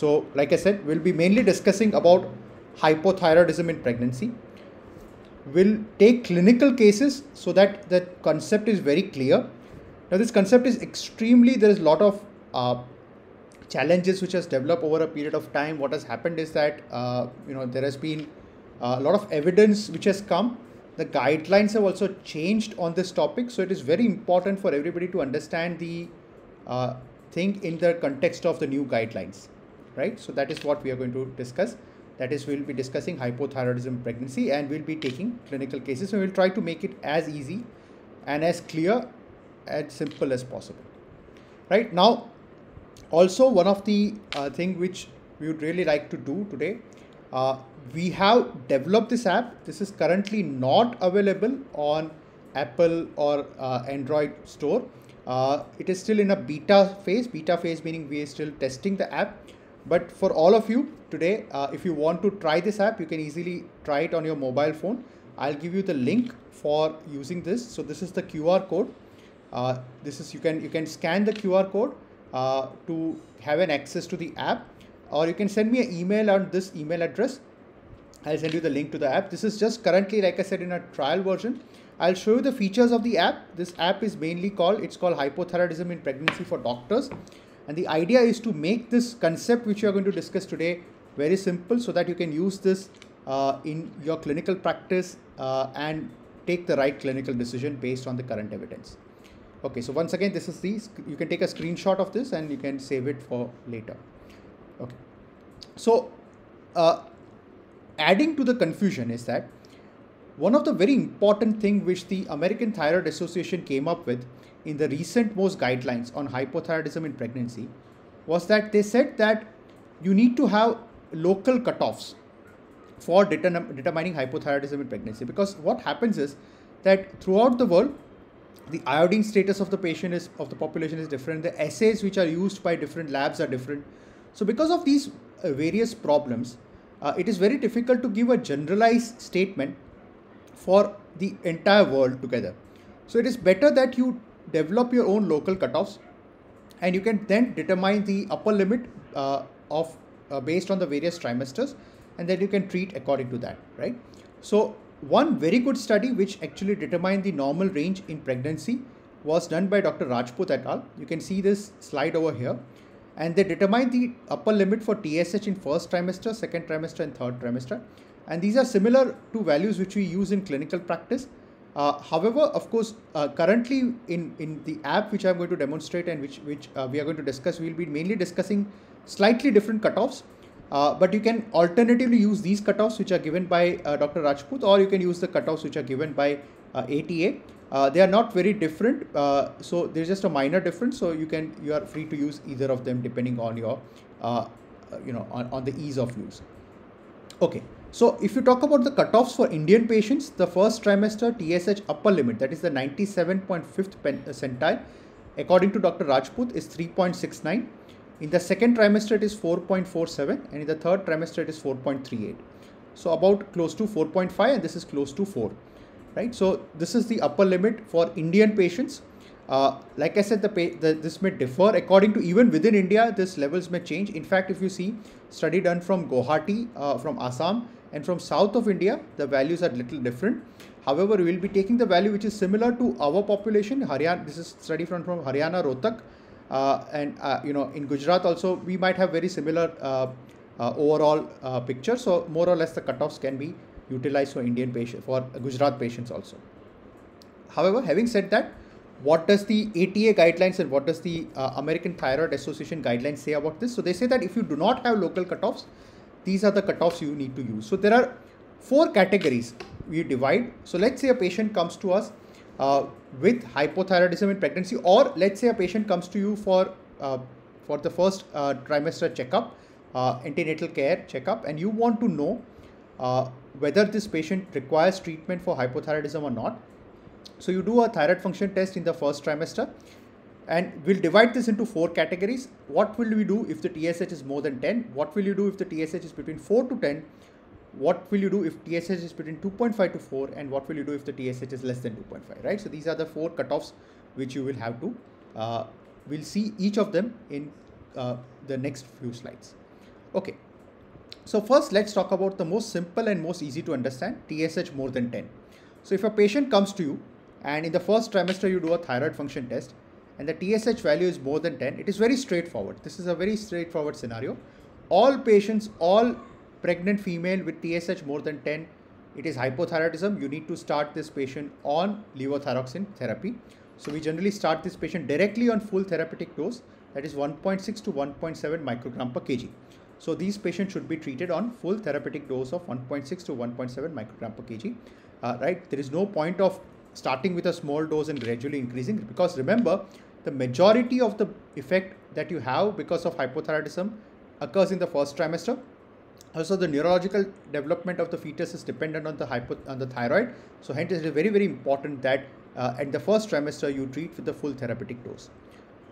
So like I said, we'll be mainly discussing about hypothyroidism in pregnancy. We'll take clinical cases so that the concept is very clear. Now this concept is there is a lot of challenges which has developed over a period of time. What has happened is that there has been a lot of evidence which has come. The guidelines have also changed on this topic, so it is very important for everybody to understand the thing in the context of the new guidelines, right? So that is what we are going to discuss. That is, we'll be discussing hypothyroidism in pregnancy, and we'll be taking clinical cases, and we'll try to make it as easy and as clear and simple as possible. Right now, also one of the thing which we would really like to do today, we have developed this app. This is currently not available on Apple or Android store. It is still in a beta phase meaning we are still testing the app. But for all of you today, if you want to try this app, you can easily try it on your mobile phone. I'll give you the link for using this. So this is the QR code. You can scan the QR code to have an access to the app, or you can send me an email on this email address. I'll send you the link to the app. This is just currently, like I said, in a trial version. I'll show you the features of the app. This app is mainly called Hypothyroidism in Pregnancy for Doctors. And the idea is to make this concept which we are going to discuss today very simple, so that you can use this in your clinical practice and take the right clinical decision based on the current evidence. Okay, so once again, you can take a screenshot of this and you can save it for later. Okay, so adding to the confusion is that one of the very important thing which the American Thyroid Association came up with in the recent most guidelines on hypothyroidism in pregnancy was that they said that you need to have local cutoffs for determining hypothyroidism in pregnancy, because what happens is that throughout the world, the iodine status of the population is different. The assays which are used by different labs are different. So because of these various problems, it is very difficult to give a generalized statement for the entire world together. So it is better that you develop your own local cutoffs, and you can then determine the upper limit based on the various trimesters, and then you can treat according to that, right? So one very good study which actually determined the normal range in pregnancy was done by Dr. Rajput et al. You can see this slide over here, and they determined the upper limit for TSH in first trimester, second trimester, and third trimester. And these are similar to values which we use in clinical practice. However, of course, currently in the app which I'm going to demonstrate and which we are going to discuss, we'll be mainly discussing slightly different cutoffs. But you can alternatively use these cutoffs which are given by Dr. Rajput, or you can use the cutoffs which are given by ATA. They are not very different, so there's just a minor difference. So you are free to use either of them depending on your on the ease of use. Okay. So if you talk about the cutoffs for Indian patients, the first trimester TSH upper limit, that is the 97.5th percentile, according to Dr. Rajput, is 3.69. In the second trimester, it is 4.47, and in the third trimester, it is 4.38. So about close to 4.5, and this is close to 4, right? So this is the upper limit for Indian patients. Like I said, this may differ according to, even within India, this levels may change. In fact, if you see study done from Guwahati, from Assam, and from south of India, the values are little different. However, we will be taking the value which is similar to our population. Haryana, this is study from Haryana, Rohtak, and in Gujarat also we might have very similar overall picture. So more or less the cutoffs can be utilized for Indian patients, for Gujarat patients also. However, having said that, what does the ATA guidelines and what does the American Thyroid Association guidelines say about this? So they say that if you do not have local cutoffs, these are the cutoffs you need to use. So there are 4 categories we divide. So let's say a patient comes to us with hypothyroidism in pregnancy, or let's say a patient comes to you for the first trimester checkup, antenatal care checkup, and you want to know whether this patient requires treatment for hypothyroidism or not. So you do a thyroid function test in the first trimester, and we'll divide this into 4 categories. What will we do if the TSH is more than 10? What will you do if the TSH is between 4 to 10? What will you do if TSH is between 2.5 to 4? And what will you do if the TSH is less than 2.5, right? So these are the 4 cutoffs which you will have to, we'll see each of them in the next few slides. Okay, so first let's talk about the most simple and most easy to understand, TSH more than 10. So if a patient comes to you and in the first trimester you do a thyroid function test and the TSH value is more than 10, it is very straightforward. This is a very straightforward scenario. All patients, all pregnant female with TSH more than 10, it is hypothyroidism. You need to start this patient on levothyroxine therapy. So we generally start this patient directly on full therapeutic dose, that is 1.6 to 1.7 microgram per kg. So these patients should be treated on full therapeutic dose of 1.6 to 1.7 microgram per kg. Right? There is no point of starting with a small dose and gradually increasing, because remember, the majority of the effect that you have because of hypothyroidism occurs in the first trimester. Also, the neurological development of the fetus is dependent on the thyroid. So hence it is very, very important that at the first trimester you treat with the full therapeutic dose.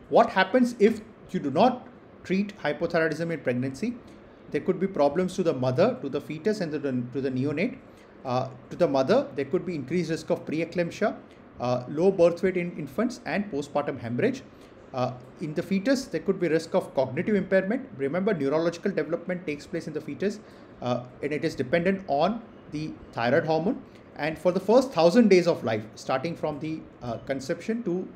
What happens if you do not treat hypothyroidism in pregnancy? There could be problems to the mother, to the fetus, and to the neonate. To the mother, there could be increased risk of preeclampsia, low birth weight in infants, and postpartum hemorrhage. In the fetus, there could be risk of cognitive impairment. Remember, neurological development takes place in the fetus and it is dependent on the thyroid hormone. And for the first 1,000 days of life, starting from the conception to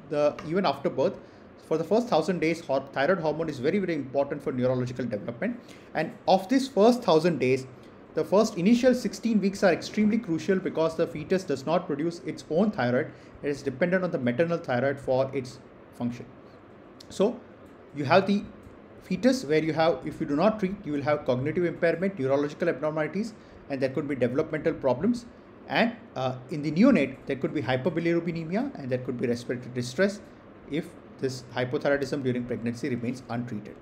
even after birth, for the first 1,000 days, thyroid hormone is very, very important for neurological development. And of this first 1,000 days, the first initial 16 weeks are extremely crucial because the fetus does not produce its own thyroid. It is dependent on the maternal thyroid for its function. So you have the fetus where you have, if you do not treat, you will have cognitive impairment, neurological abnormalities, and there could be developmental problems. And in the neonate, there could be hyperbilirubinemia and there could be respiratory distress if this hypothyroidism during pregnancy remains untreated.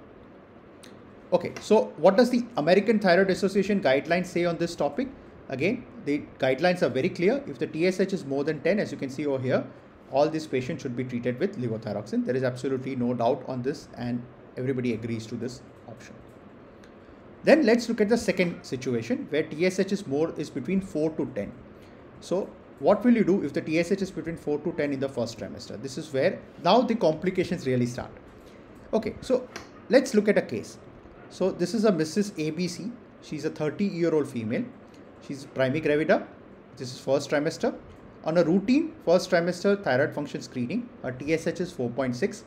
Okay, so what does the American Thyroid Association guidelines say on this topic? Again, the guidelines are very clear. If the TSH is more than 10, as you can see over here, all these patients should be treated with levothyroxine. There is absolutely no doubt on this and everybody agrees to this option. Then let's look at the second situation where TSH is between 4 to 10. So what will you do if the TSH is between 4 to 10 in the first trimester? This is where now the complications really start. Okay, so let's look at a case. So this is a Mrs. ABC. She's a 30-year-old female. She's primigravida. This is first trimester. On a routine first trimester thyroid function screening, her TSH is 4.6.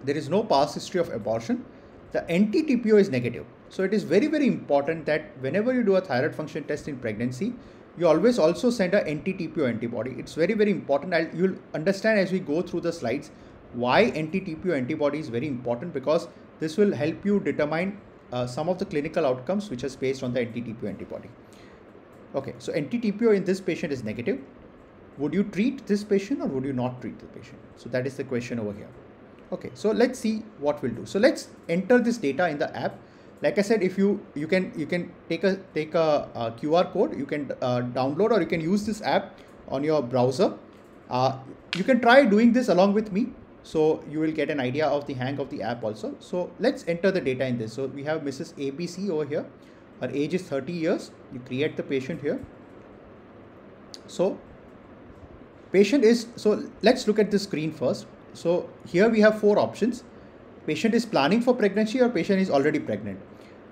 There is no past history of abortion. The NT-TPO is negative. So it is very, very important that whenever you do a thyroid function test in pregnancy, you always also send a NT-TPO antibody. It's very, very important. You'll understand as we go through the slides why NT-TPO antibody is very important, because this will help you determine some of the clinical outcomes which is based on the NT-TPO antibody. Okay, so NT-TPO in this patient is negative. Would you treat this patient or would you not treat the patient? So that is the question over here. Okay, so let's see what we'll do. So let's enter this data in the app. Like I said, if you can take a QR code, you can download, or you can use this app on your browser. You can try doing this along with me, so you will get an idea of the hang of the app also. So let's enter the data in this. So we have Mrs. ABC over here. Her age is 30 years. You create the patient here. So let's look at the screen first. So here we have 4 options. Patient is planning for pregnancy or patient is already pregnant.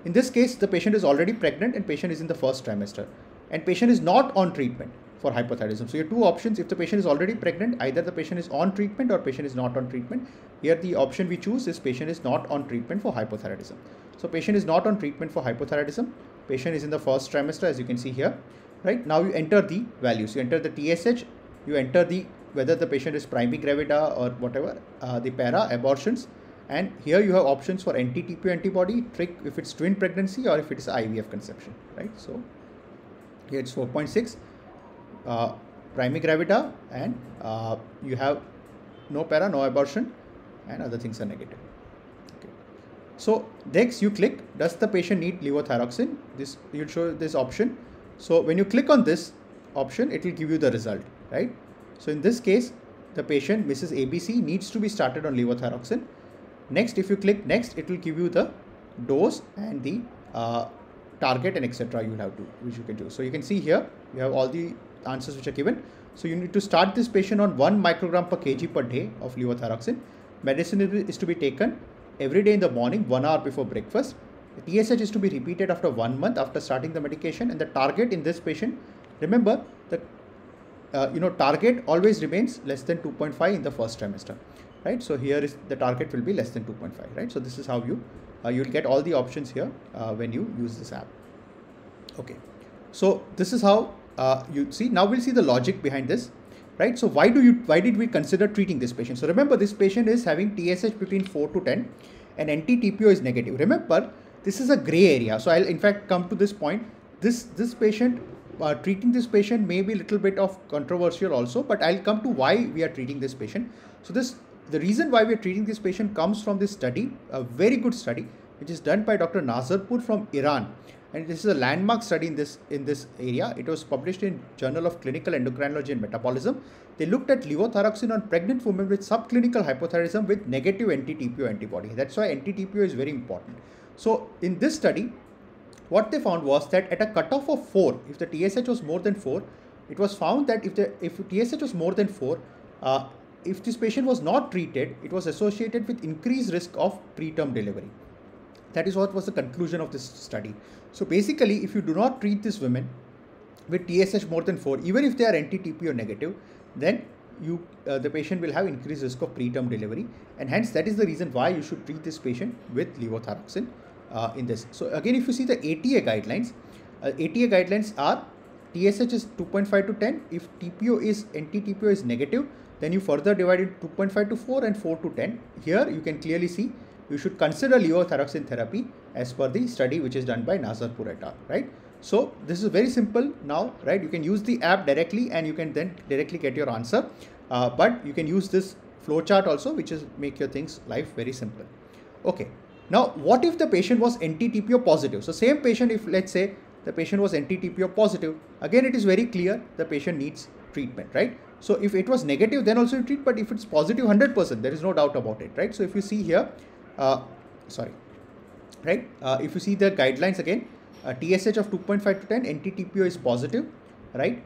In this case, the patient is already pregnant and patient is in the first trimester, and patient is not on treatment for hypothyroidism. So you have 2 options. If the patient is already pregnant, either the patient is on treatment or patient is not on treatment. Here the option we choose is patient is not on treatment for hypothyroidism. So patient is not on treatment for hypothyroidism. Patient is in the first trimester, as you can see here. Right now you enter the values. You enter the TSH. You enter whether the patient is primigravida or whatever, the para, abortions. And here you have options for NT-TPO antibody, trick if it's twin pregnancy or if it is IVF conception, right? So here it's 4.6, primigravida, and you have no para, no abortion, and other things are negative. Okay. So next you click, does the patient need levothyroxine? This you'll show this option. So when you click on this option, it will give you the result, right? So in this case, the patient, Mrs. ABC, needs to be started on levothyroxine. Next, if you click next, it will give you the dose and the target and etc. you have to, which you can do. So you can see here, you have all the answers which are given. So you need to start this patient on 1 microgram per kg per day of levothyroxine. Medicine is to be taken every day in the morning, 1 hour before breakfast. The TSH is to be repeated after 1 month after starting the medication, and the target in this patient, remember the target always remains less than 2.5 in the first trimester, right? So here is the target will be less than 2.5, right? So this is how you'll get all the options here when you use this app. Okay, so this is how you see. Now we'll see the logic behind this, right? So why did we consider treating this patient? So remember, this patient is having TSH between 4 to 10 and NT-TPO is negative. Remember, this is a gray area. So I'll in fact come to this point. This patient, treating this patient may be a little bit of controversial also, but I'll come to why we are treating this patient. So the reason why we are treating this patient comes from this study, a very good study, which is done by Dr. Nazarpour from Iran. And this is a landmark study in this area. It was published in Journal of Clinical Endocrinology and Metabolism. They looked at levothyroxine on pregnant women with subclinical hypothyroidism with negative NT-TPO antibody. That's why NT-TPO is very important. So in this study, what they found was that at a cutoff of 4, if the TSH was more than 4, it was found that if TSH was more than 4, if this patient was not treated, it was associated with increased risk of preterm delivery. That is what was the conclusion of this study. So basically, if you do not treat these women with TSH more than 4, even if they are NT-TPO negative, then the patient will have increased risk of preterm delivery, and hence that is the reason why you should treat this patient with levothyroxine in this. So again, if you see the ATA guidelines are TSH is 2.5 to 10. If NT-TPO is negative, then you further divide it 2.5 to 4 and 4 to 10. Here you can clearly see you should consider levothyroxine therapy as per the study which is done by Nazarpour et al. Right? So this is very simple now, right? You can use the app directly and you can then directly get your answer. But you can use this flowchart also, which is make your life very simple. Okay. Now, what if the patient was NT-TPO positive? So same patient, if let's say the patient was NT-TPO positive, again it is very clear the patient needs treatment, right? So if it was negative, then also you treat, but if it's positive 100%, there is no doubt about it, right? So if you see here, if you see the guidelines again, TSH of 2.5 to 10, NT-TPO is positive, right?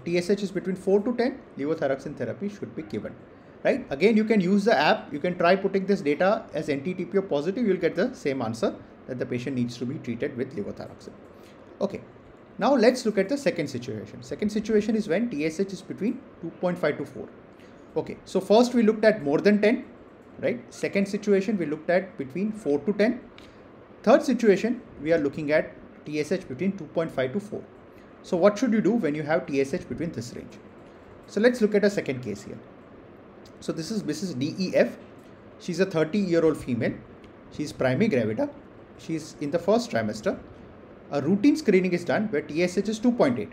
TSH is between 4 to 10, levothyroxine therapy should be given, right? Again, you can use the app, you can try putting this data as NT-TPO positive, you'll get the same answer that the patient needs to be treated with levothyroxine. Okay, now let's look at the second situation. Second situation is when TSH is between 2.5 to 4. Okay, so first we looked at more than 10, right? Second situation we looked at between 4 to 10. Third situation we are looking at TSH between 2.5 to 4. So what should you do when you have TSH between this range? So let's look at a second case here. So this is Mrs. DEF. She's a 30-year-old female. She's primigravida. She's in the first trimester. A routine screening is done where TSH is 2.8.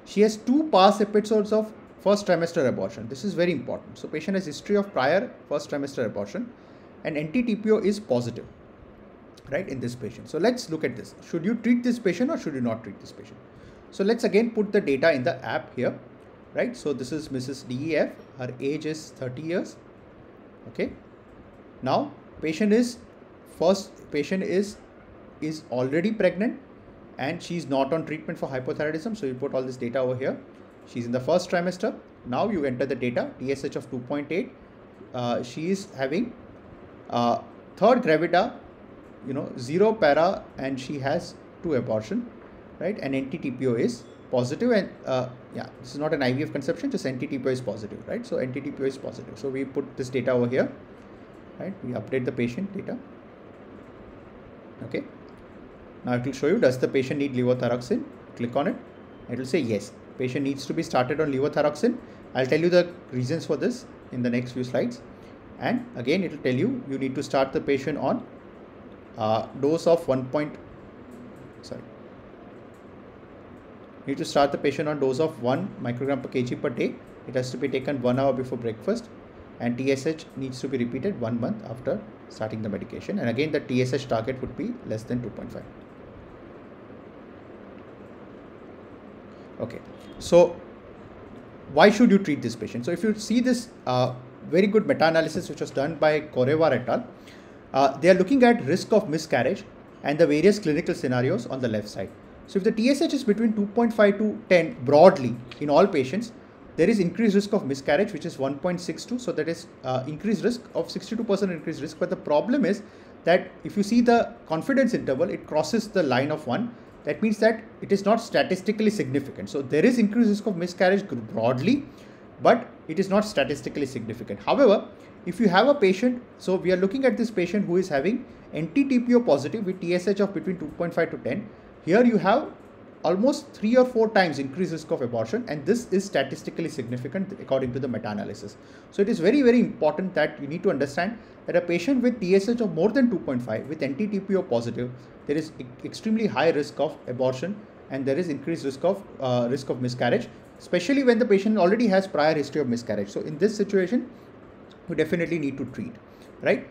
She has 2 past episodes of first trimester abortion. This is very important. So patient has history of prior first trimester abortion and NT-TPO is positive, right, in this patient. So let's look at this. Should you treat this patient or should you not treat this patient? So let's again put the data in the app here, right? So this is Mrs. DEF. Her age is 30 years. Okay. Now patient is already pregnant and she's not on treatment for hypothyroidism. So you put all this data over here. She's in the first trimester. Now you enter the data, TSH of 2.8. She is having third gravida, 0 para, and she has 2 abortion, right? And NT-TPO is positive, and this is not an IVF conception, just NT-TPO is positive, right? So NT-TPO is positive. So we put this data over here, right? We update the patient data. Okay. Now it will show you, does the patient need levothyroxine? Click on it. It will say yes. Patient needs to be started on levothyroxine. I'll tell you the reasons for this in the next few slides. And again, it will tell you need to start the patient on dose of need to start the patient on dose of 1 microgram per kg per day. It has to be taken 1 hour before breakfast, and TSH needs to be repeated 1 month after starting the medication. And again, the TSH target would be less than 2.5. Okay, so why should you treat this patient? So if you see this very good meta-analysis which was done by Korevar et al, they are looking at risk of miscarriage and the various clinical scenarios on the left side. So if the TSH is between 2.5 to 10 broadly in all patients, there is increased risk of miscarriage, which is 1.62. So that is increased risk of 62% increased risk. But the problem is that if you see the confidence interval, it crosses the line of 1. That means that it is not statistically significant. So there is increased risk of miscarriage broadly, but it is not statistically significant. However, if you have a patient, so we are looking at this patient who is having NT-TPO positive with TSH of between 2.5 to 10. Here you have almost 3 or 4 times increased risk of abortion, and this is statistically significant according to the meta-analysis. So it is very, very important that you need to understand that a patient with TSH of more than 2.5 with NT-TPO positive, there is extremely high risk of abortion, and there is increased risk of miscarriage, especially when the patient already has prior history of miscarriage. So in this situation, you definitely need to treat, right?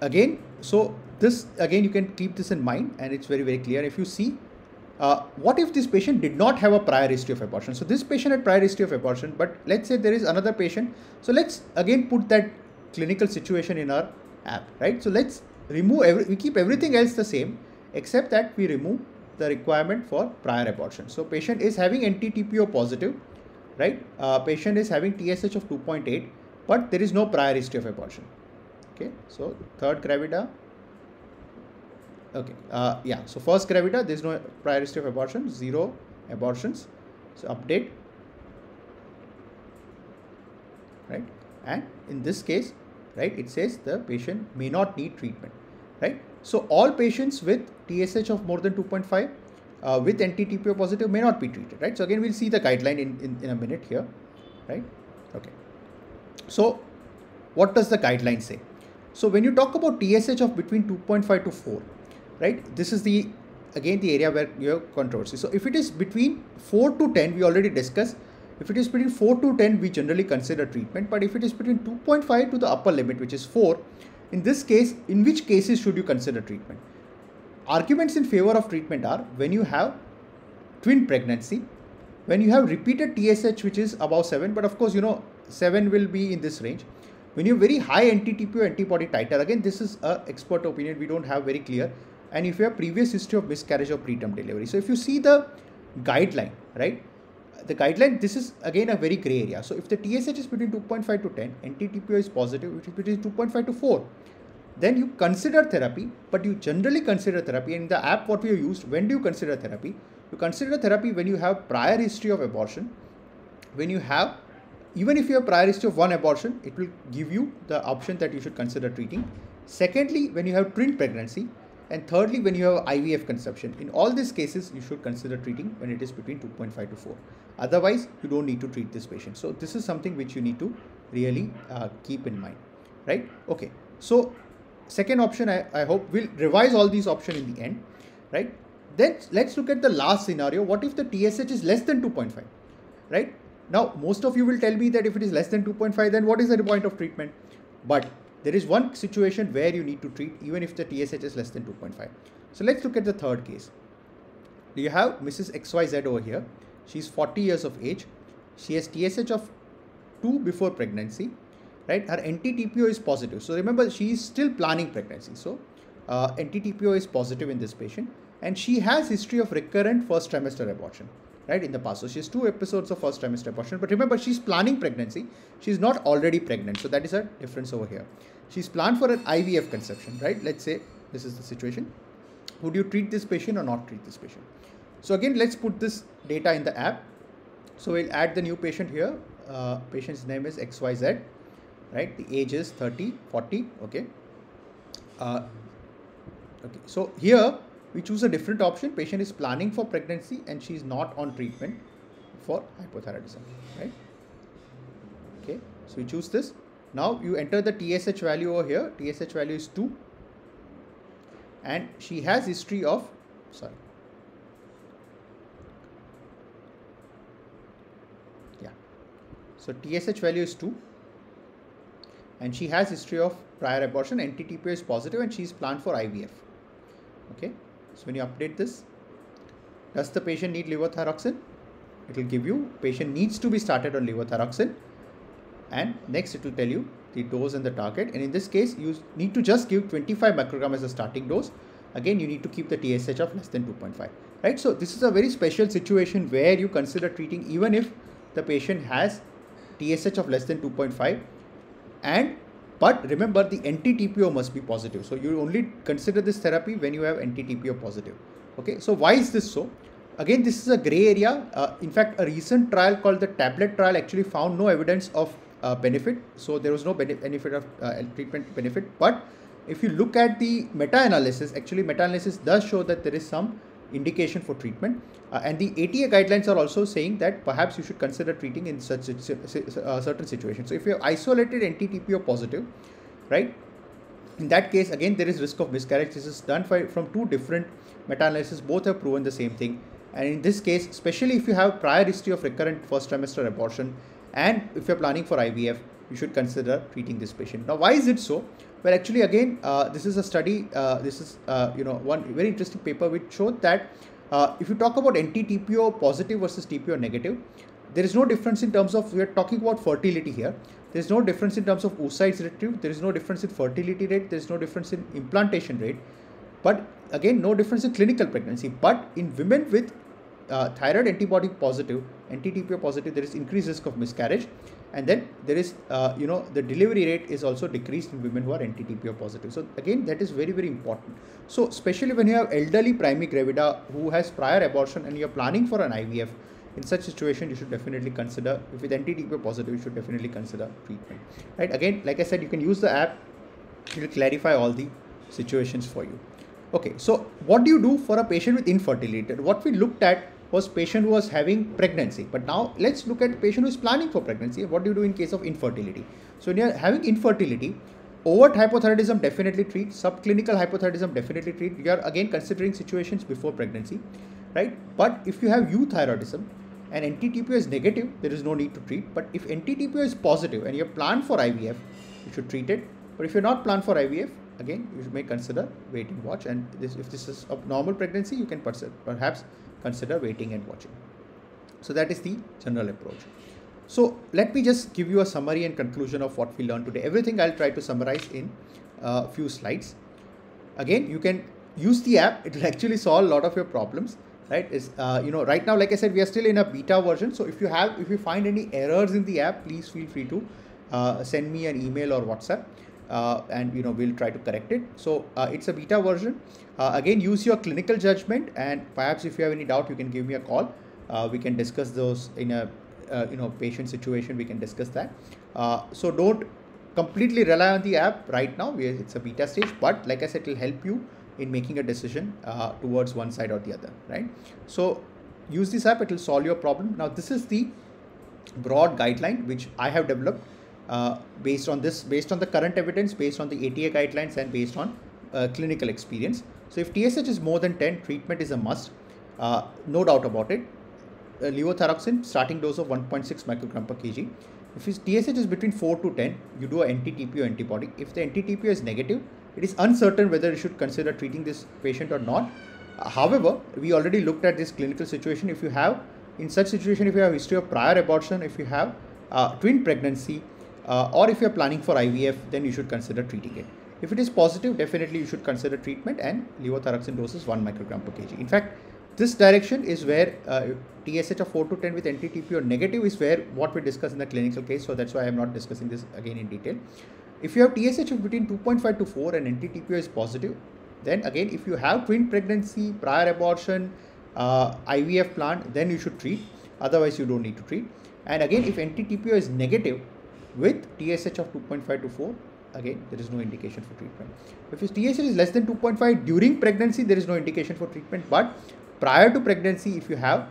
You can keep this in mind, and it's very, very clear. If you see, what if this patient did not have a prior history of abortion? So this patient had prior history of abortion, but let's say there is another patient. So let's again put that clinical situation in our app, right? So let's remove we keep everything else the same, except that we remove the requirement for prior abortion. So patient is having NT-TPO positive, right? Patient is having TSH of 2.8, but there is no prior history of abortion. Okay, so third gravida. Okay, so first gravida, there is no prior history of abortion, 0 abortions. So update, right? And in this case, right, it says the patient may not need treatment, right? So all patients with TSH of more than 2.5 with NT-TPO positive may not be treated, right? So again, we'll see the guideline in a minute here, right? Okay. So what does the guideline say? So when you talk about TSH of between 2.5 to 4, right, this is the area where you have controversy. So if it is between 4 to 10, we already discussed. If it is between 4 to 10, we generally consider treatment. But if it is between 2.5 to the upper limit, which is 4, in this case, in which cases should you consider treatment? Arguments in favor of treatment are when you have twin pregnancy, when you have repeated TSH, which is above 7, but of course, 7 will be in this range. When you have very high NT-TPO antibody titer, again, this is an expert opinion, we don't have very clear. And if you have previous history of miscarriage or preterm delivery. So if you see the guideline, right, the guideline, this is again a very gray area. So if the TSH is between 2.5 to 10, NT-TPO is positive, which is between 2.5 to 4, then you consider therapy, but you generally consider therapy. And in the app, what we have used, when do you consider therapy? You consider therapy when you have prior history of abortion, when you have, even if you have prior history of 1 abortion, it will give you the option that you should consider treating. Secondly, when you have twin pregnancy. And thirdly, when you have IVF conception. In all these cases, you should consider treating when it is between 2.5 to 4. Otherwise, you don't need to treat this patient. So this is something which you need to really keep in mind, right? Okay. So second option, I hope we'll revise all these options in the end, right? Then let's look at the last scenario. What if the TSH is less than 2.5, right? Now, most of you will tell me that if it is less than 2.5, then what is the point of treatment? But there is one situation where you need to treat even if the TSH is less than 2.5. So let's look at the third case. You have Mrs. XYZ over here. She's 40 years of age. She has TSH of 2 before pregnancy, right? Her NT-TPO is positive. So remember, she is still planning pregnancy. So NT-TPO is positive in this patient, and she has history of recurrent first trimester abortion, right, in the past. So she has 2 episodes of first trimester abortion. But remember, she's planning pregnancy. She's not already pregnant. So that is a difference over here. She's planned for an IVF conception, right? Let's say this is the situation. Would you treat this patient or not treat this patient? So again, let's put this data in the app. So we'll add the new patient here. Patient's name is XYZ, right? The age is 30, 40, okay. Okay, so here we choose a different option. Patient is planning for pregnancy and she is not on treatment for hypothyroidism, right? Okay, so we choose this. Now you enter the TSH value over here. TSH value is 2, and she has history of, so TSH value is 2, and she has history of prior abortion. NT-TPO is positive, and she is planned for IVF. Okay, so when you update this, does the patient need levothyroxine? It will give you patient needs to be started on levothyroxine, and next it will tell you the dose and the target. And in this case, you need to just give 25 microgram as a starting dose. Again, you need to keep the TSH of less than 2.5, right? So this is a very special situation where you consider treating even if the patient has TSH of less than 2.5 and But remember, the NT-TPO must be positive. So you only consider this therapy when you have NT-TPO positive. Okay, so why is this so? Again, this is a gray area. In fact, a recent trial called the tablet trial actually found no evidence of benefit. So there was no benefit of treatment benefit. But if you look at the meta-analysis, actually meta-analysis does show that there is some indication for treatment. And the ATA guidelines are also saying that perhaps you should consider treating in such certain situations. So if you have isolated NT-TPO positive, right, in that case, again, there is risk of miscarriage. This is done from two different meta-analysis. Both have proven the same thing. And in this case, especially if you have prior history of recurrent first trimester abortion, and if you're planning for IVF, you should consider treating this patient. Now, why is it so? Well, actually, again, this is a study. This is one very interesting paper which showed that if you talk about NT-TPO positive versus TPO negative, there is no difference in terms of, we are talking about fertility here. There is no difference in terms of oocytes retrieved. There is no difference in fertility rate. There is no difference in implantation rate. But again, no difference in clinical pregnancy. But in women with thyroid antibody positive, NT-TPO positive, there is increased risk of miscarriage. And then there is, the delivery rate is also decreased in women who are NT-TPO positive. So again, that is very, very important. So especially when you have elderly primary gravida who has prior abortion and you're planning for an IVF, in such situation, you should definitely consider, if with NT-TPO positive, you should definitely consider treatment. Right? Again, like I said, you can use the app. It will clarify all the situations for you. Okay, so what do you do for a patient with infertility? What we looked at was patient who was having pregnancy. But now let's look at patient who is planning for pregnancy. What do you do in case of infertility? So when you're having infertility, overt hypothyroidism definitely treat, subclinical hypothyroidism definitely treat. You are again considering situations before pregnancy, right? But if you have euthyroidism and NT-TPO is negative, there is no need to treat. But if NT-TPO is positive and you have planned for IVF, you should treat it. But if you're not planned for IVF, again, you may consider wait and watch. And if this is a normal pregnancy, you can perhaps consider waiting and watching. So that is the general approach. So let me just give you a summary and conclusion of what we learned today. Everything I'll try to summarize in a few slides. Again, you can use the app. It will actually solve a lot of your problems. Right? Right now, like I said, we are still in a beta version. So if you find any errors in the app, please feel free to send me an email or WhatsApp. And we'll try to correct it. So it's a beta version. Again, use your clinical judgment, and perhaps if you have any doubt, you can give me a call. We can discuss those in a patient situation. We can discuss that. So don't completely rely on the app right now. It's a beta stage, but like I said, it will help you in making a decision towards one side or the other, right? So use this app. It will solve your problem. Now this is the broad guideline which I have developed. Based on the current evidence, based on the ATA guidelines, and based on clinical experience. So if TSH is more than 10, treatment is a must, no doubt about it. Levothyroxine, starting dose of 1.6 microgram per kg. If his TSH is between 4 to 10, you do a NT-TPO antibody. If the NT-TPO is negative, it is uncertain whether you should consider treating this patient or not. However, we already looked at this clinical situation. In such situation, if you have history of prior abortion, if you have twin pregnancy, or if you are planning for IVF, then you should consider treating it. If it is positive, definitely you should consider treatment, and levothyroxine dose is 1 microgram per kg. In fact, this direction is where TSH of 4 to 10 with NT-TPO negative is where what we discuss in the clinical case. So that's why I am not discussing this again in detail. If you have TSH of between 2.5 to 4 and NT-TPO is positive, then again, if you have twin pregnancy, prior abortion, IVF plan, then you should treat. Otherwise, you don't need to treat. And again, if NT-TPO is negative with TSH of 2.5 to 4, again, there is no indication for treatment. If his TSH is less than 2.5 during pregnancy, there is no indication for treatment. But prior to pregnancy, if you have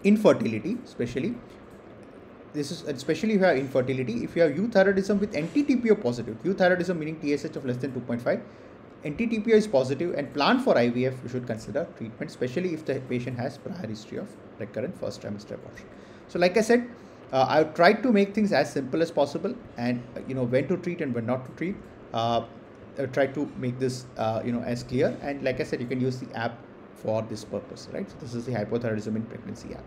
infertility, especially if you have infertility, if you have euthyroidism with NT-TPO positive, euthyroidism meaning TSH of less than 2.5, NT-TPO is positive and plan for IVF, you should consider treatment, especially if the patient has prior history of recurrent first trimester abortion. So like I said, I've tried to make things as simple as possible, and when to treat and when not to treat. I've tried to make this as clear, and like I said, you can use the app for this purpose, right? So this is the hypothyroidism in pregnancy app,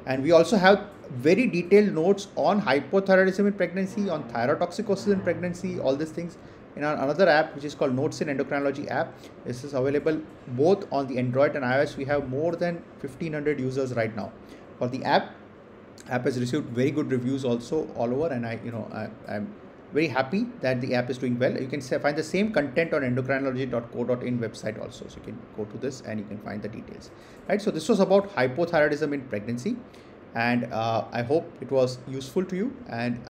and we also have very detailed notes on hypothyroidism in pregnancy, on thyrotoxicosis in pregnancy, all these things in another app which is called Notes in Endocrinology app. This is available both on the Android and iOS. We have more than 1,500 users right now for the app. App has received very good reviews also all over, and I'm very happy that the app is doing well. You can find the same content on endocrinology.co.in website also. So you can go to this and you can find the details. Right. So this was about hypothyroidism in pregnancy, and I hope it was useful to you. And